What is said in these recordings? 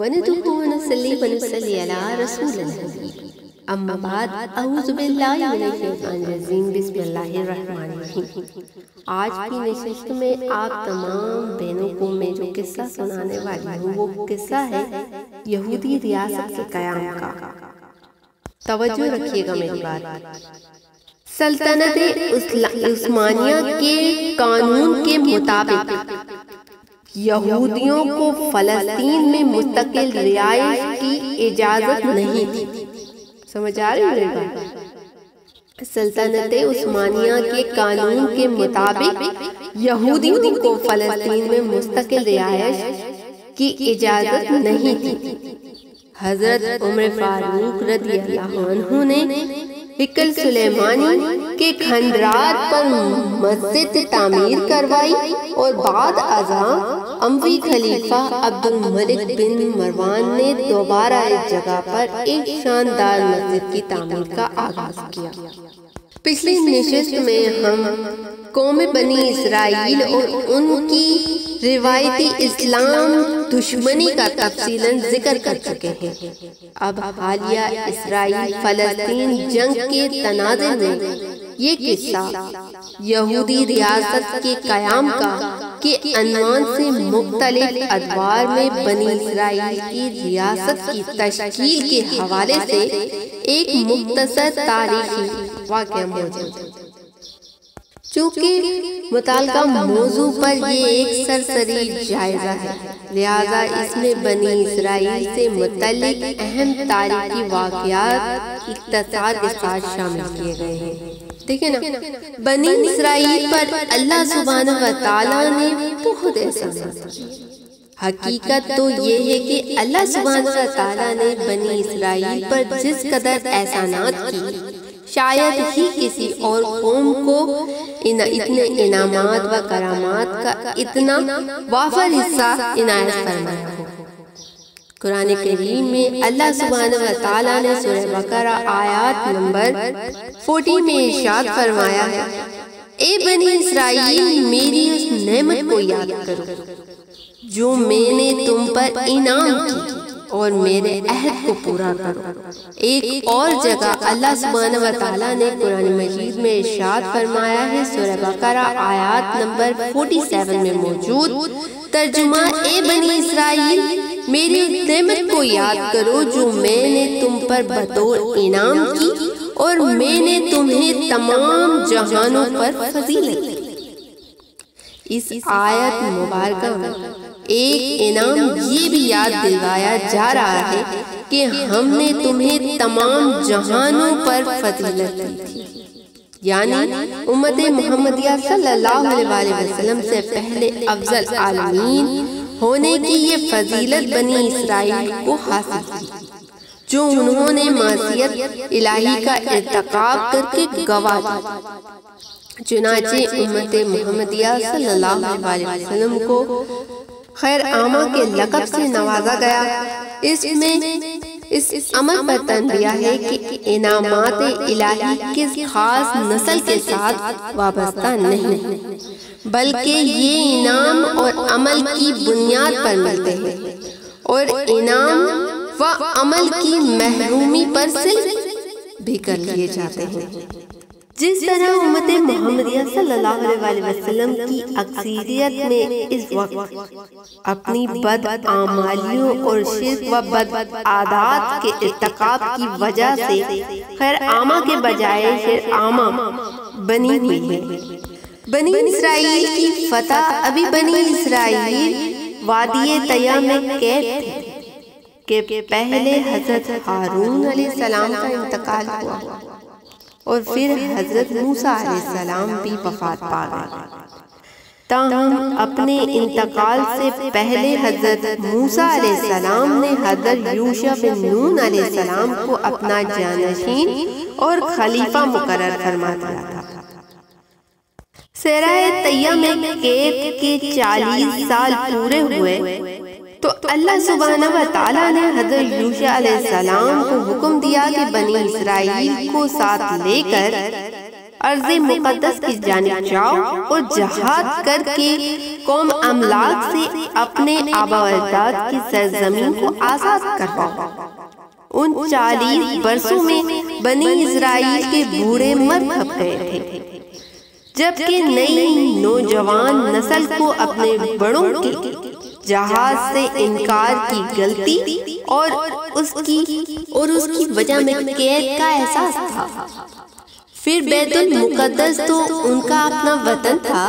وندعوه ونصلي ونصلي على رسول الحبيب اما بعد اعوذ باللہ من الشیطان الرجیم بسم اللہ الرحمن الرحیم۔ آج کی نشست میں آپ تمام بہنوں کو میں جو قصہ سنانے والی ہوں وہ قصہ ہے یہودی ریاست کے قیام کا۔ توجہ رکھیے گا میری بات۔ سلطنت عثمانیہ کے قانون کے مطابق یہودیوں کو فلسطین میں مستقل رہائش کی اجازت نہیں تھی۔ سمجھ آ رہی ہے؟ سلطنت عثمانیہ کے قانون کے مطابق یہودیوں کو فلسطین میں مستقل رہائش کی اجازت نہیں تھی۔ حضرت عمر فاروق رضی اللہ عنہ نے ہیکل سلیمانی کے کھنڈرات پر مسجد تعمیر کروائی اور بعد ازاں اموی خلیفہ عبد الملک بن مروان نے دوبارہ اس جگہ پر ایک شاندار مسجد کی تعمیر کا آغاز کیا۔ پچھلی نشست میں ہم قوم بنی اسرائیل اور ان کی روایتی اسلام دشمنی کا تفصیلاً ذکر کر چکے ہیں۔ اب حالیہ اسرائیل فلسطین جنگ کے تناظر میں یہ قصہ یہودی ریاست کے قیام کا کے عنوان سے مختلف ادوار میں بنی اسرائیل کی ریاست کی تشکیل کے حوالے سے ایک مختصر تاریخی واقعہ موجود ہے۔ چونکہ متعلقہ موضوع پر یہ ایک سرسری جائزہ ہے، لہذا اس میں بنی اسرائیل سے متعلق اہم تاریخی واقعات اختصار کے ساتھ شامل کیے گئے ہیں۔ دیکھیں نا، بنی اسرائیل پر اللہ سبحانہ و تعالیٰ نے بہت احسانات کیے۔ حقیقت تو یہ ہے کہ اللہ سبحانہ و تعالیٰ نے بنی اسرائیل پر جس قدر احسانات کی شاید ہی کسی اور قوم کو اتنے انعامات و کرامات کا اتنا وافر حصہ عنایت فرمایا ہو۔ قرآن کریم میں اللہ سبحانہ و تعالیٰ نے سورہ بقرہ آیات نمبر 40 میں ارشاد فرمایا ہے، اے بنی اسرائیل میری اس نعمت کو یاد کرو جو میں نے تم پر انعام کی اور میرے عہد کو پورا کرو۔ ایک اور جگہ اللہ سبحانہ و تعالیٰ نے قرآن مجید میں ارشاد فرمایا ہے، سورہ بقرہ آیات نمبر 47 میں موجود ترجمہ، اے بنی اسرائیل میری نعمت کو یاد کرو جو میں نے تم پر بطور انعام کی اور میں نے تمہیں تمام جہانوں پر فضیلت دی۔ اس آیت مبارکہ میں ایک انعام یہ بھی یاد دلوایا جا رہا ہے کہ ہم نے تمہیں تمام جہانوں پر فضیلت دی تھی، یعنی امت محمدیہ صلی اللہ علیہ وسلم سے پہلے افضل عالمین ہونے کی یہ فضیلت بنی اسرائیل کو حاصل تھی، جو انہوں نے معصیت الہی کا ارتکاب کر کے گوا دی۔ چنانچہ امت محمدیہ صلی اللہ علیہ وسلم کو خیر عامہ کے لقب سے نوازا گیا۔ اس میں اس عمل پر تنبیہ ہے کہ انعامات الہی کس خاص نسل کے ساتھ وابستہ نہیں، بلکہ یہ انعام اور عمل کی بنیاد پر ملتے ہیں اور انعام و عمل کی محرومی پر صرف بھی کر لیے جاتے ہیں۔ جس طرح امت محمدیہ صلی اللہ علیہ وسلم کی اکثریت میں اس وقت اپنی بد اعمالیوں اور شرک و بد عادات کے ارتکاب کی وجہ سے خیر عامہ کے بجائے شر عامہ بنی ہوئی ہے۔ بنی اسرائیل کی فتح ابھی بنی اسرائیل وادی طیہ میں قید تھے کہ پہلے حضرت ہارون علیہ السلام کا انتقال ہوا اور پھر حضرت موسیٰ علیہ السلام بھی وفات پا گئے۔ تاہم اپنے انتقال سے پہلے حضرت موسیٰ علیہ السلام نے حضرت یوشع بن نون علیہ السلام کو اپنا جانشین اور خلیفہ مقرر فرما دیا تھا۔ صحرائے طیہ میں قید کے 40 سال پورے ہوئے تو اللہ سبحانہ و تعالیٰ نے حضرت یوشع علیہ السلام کو حکم دیا کہ بنی اسرائیل کو ساتھ لے کر ارض مقدس کی جانب جاؤ اور جہاد کر کے قوم املاک سے اپنے آبا و اجداد کی سرزمین کو آزاد کرواؤ۔ ان 40 برسوں میں بنی اسرائیل کے بوڑھے مر کھپ گئے تھے، جبکہ نئی نوجوان نسل کو اپنے بڑوں کے جہاد سے انکار کی غلطی اور اس کی وجہ میں قید کا احساس تھا۔ پھر بیت المقدس تو ان کا اپنا وطن تھا۔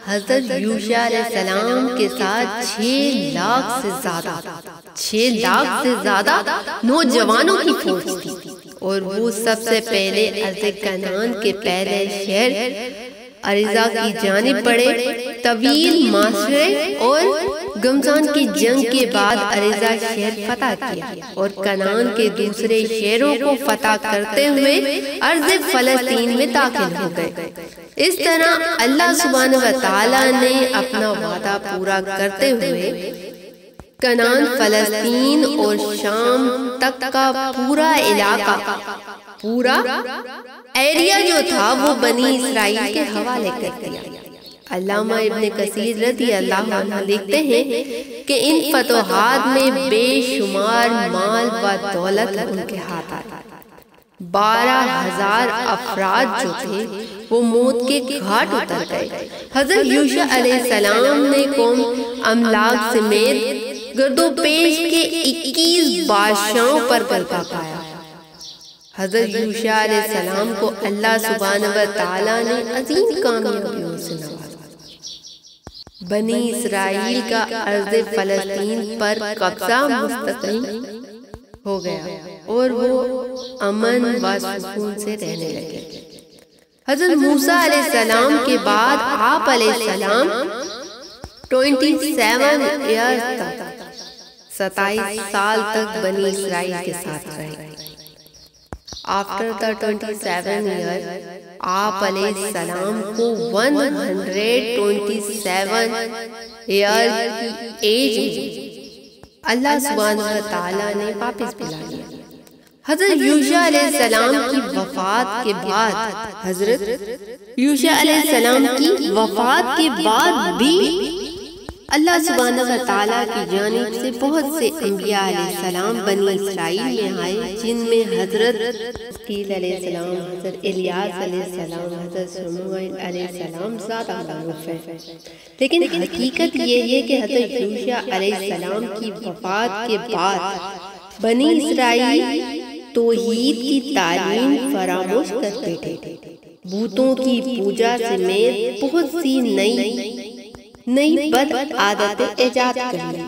حضرت یوشع علیہ السلام کے ساتھ 6 لاکھ سے زیادہ نوجوانوں کی فوج تھی، اور وہ سب سے پہلے ارض کنعان کے پہلے شہر ارزا کی جانب بڑھے۔ طویل معاشرے اور گمزان کی جنگ کے بعد ارزا شہر فتح کیا اور کنعان کے دوسرے شہروں کو فتح کرتے ہوئے ارض فلسطین میں داخل ہو گئے۔ اس طرح اللہ سبحانہ و تعالی نے اپنا وعدہ پورا کرتے ہوئے کنعان، فلسطین اور شام تک کا پورا علاقہ، پورا ایریا جو تھا وہ بنی اسرائیل کے حوالے کر دیا۔ علامہ ابن کثیر رضی اللہ عنہ لکھتے ہیں کہ ان فتوحات میں بے شمار مال و دولت ان کے ہاتھ آئی۔ 12,000 افراد جو تھے وہ موت کے گھاٹ اتر گئے۔ حضرت یوشع علیہ السلام نے قوم املاک سمیت گرد و پیش کے 21 بادشاہوں پر غلبہ پایا۔ حضرت یوشع علیہ السلام کو اللہ سبحانہ و تعالیٰ نے عظیم کامیابیوں سے نوازا۔ بنی اسرائیل کا ارض فلسطین پر قبضہ مستقیم ہو گیا اور وہ امن و سکون سے رہنے لگے۔ حضرت موسیٰ علیہ السلام کے بعد آپ علیہ السلام 27 ایئر تک 27 سال تک بنی اسرائیل کے ساتھ رہے۔ After the 27 years, آپ علیہ السلام کو 127 ایئر کی ایج میں اللہ سبحانہ و تعالیٰ نے واپس بلا لیا۔ حضرت یوشع علیہ السلام کی وفات کے بعد بھی اللہ سبحانہ و تعالیٰ کی جانب سے بہت سے انبیاء علیہ السلام بنی اسرائیل میں آئے، جن میں حضرت حزقیل علیہ السلام، حضرت الیاس علیہ السلام، حضرت شموئیل علیہ السلام زیادہ معروف ہیں۔ لیکن حقیقت یہ ہے کہ حضرت یوشع علیہ السلام کی وفات کے بعد بنی اسرائیل توحید کی تعلیم فراموش کر بیٹھے، بتوں کی پوجا سمیت بہت سی نئی بد عادتیں ایجاد کر لی۔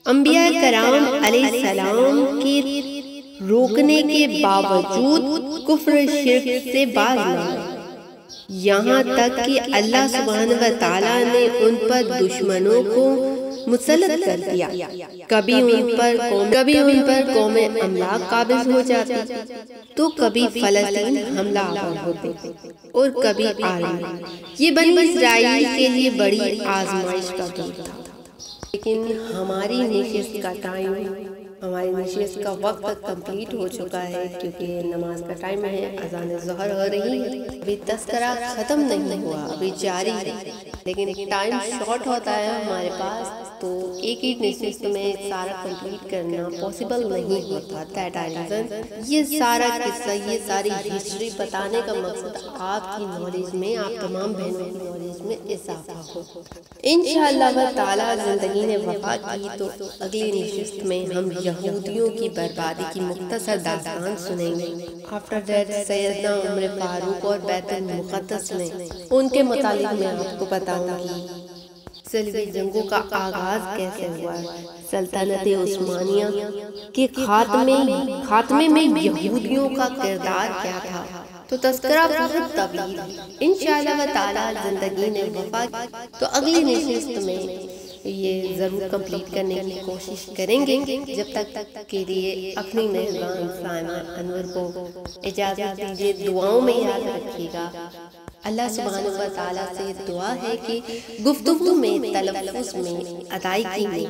انبیاء کرام علیہ السلام کے روکنے کے باوجود کفر شرک سے باز نہ آئے، یہاں تک کہ اللہ سبحانہ و تعالیٰ نے ان پر دشمنوں کو مسلط کر دیا۔ کبھی ان پر قوم املاک قابض ہو جاتی تو کبھی فلسطین حملہ آور ہوتے اور کبھی عالم۔ یہ بنی اسرائیل کے لیے بڑی آزمائش کا دور تھا۔ لیکن ہماری نشست کا وقت کمپلیٹ ہو چکا ہے، کیونکہ نماز کا ٹائم ہے، اذان ظہر ہو رہی ہے۔ ابھی تذکرہ ختم نہیں ہوا، ابھی جاری ہے، لیکن ٹائم شارٹ ہوتا ہے ہمارے پاس، تو ایک ہی نشست میں سارا کمپلیٹ کرنا پاسبل نہیں ہوتا۔ دیٹ ریزن یہ سارا قصہ، یہ ساری ہسٹری بتانے کا مقصد آپ کی نالج میں، آپ تمام بہنوں کی نالج میں اضافہ ہو۔ انشاءاللہ تعالیٰ زندگی نے وفا کی تو اگلی نشست میں ہم یہودیوں کی بربادی کی مختصر داستان سنیں گے۔ آفٹر دیٹ سیدنا عمر فاروق اور بیت المقدس میں ان کے متعلق میں آپ کو بتاؤں گی صلیبی جنگوں کا آغاز کیسے ہوا، سلطنت عثمانیہ کے خاتمے میں یہودیوں کا کردار کیا تھا۔ تو تذکرہ بہت طویل، انشاءاللہ تعالیٰ زندگی نے وفا تو اگلی نشست میں یہ ضرور کمپلیٹ کرنے کی کوشش کریں گے۔ جب تک کے لیے اپنی مہربان سائمہ انور کو اجازت دیجیے، دعاؤں میں یاد رکھیے گا۔ اللہ سبحانہ و تعالیٰ سے دعا ہے کہ گفتگو میں، تلفظ میں، ادائیگی میں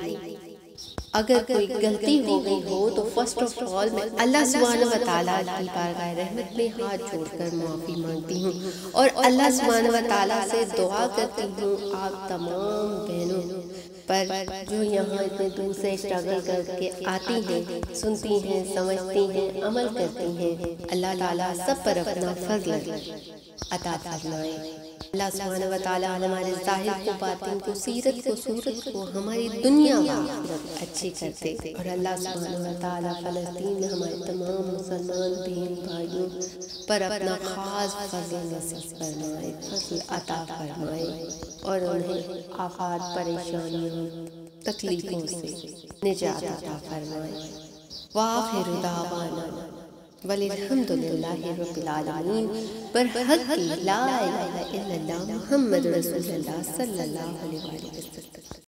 اگر کوئی غلطی ہو گئی ہو تو فرسٹ آف آل میں اللہ سبحانہ و تعالیٰ کی بارگاہ رحمت میں ہاتھ جوڑ کر معافی مانگتی ہوں اور اللہ سبحانہ و تعالیٰ سے دعا کرتی ہوں آپ تمام بہنوں پر جو یہاں اتنے دور سے اسٹرگل کر کے آتی ہیں، سنتی ہیں، سمجھتی ہیں، عمل کرتی ہیں، اللہ تعالیٰ سب پر اپنا فضل عطا فرمائے۔ اللہ سبحانہ و تعالیٰ ہمارے ظاہر کو، باطن کو، سیرت کو، صورت کو، ہماری دنیا و آخرت اچھی کرتے، اور اللہ سبحانہ و تعالیٰ فلسطین میں ہمارے تمام مسلمان بہن بھائیوں پر اپنا خاص فضل نصیب فرمائے، فضل عطا فرمائے، اور انہیں آفات، پریشانیوں، تکلیفوں سے نجات عطا فرمائے۔ وآخر دعوانا وَلِلْحَمْدُ لِلَّهِ رَبِّ الْعَالَمِينَ۔ برحق لا الہ الا اللہ محمد رسول اللہ صلی اللہ علیہ وسلم۔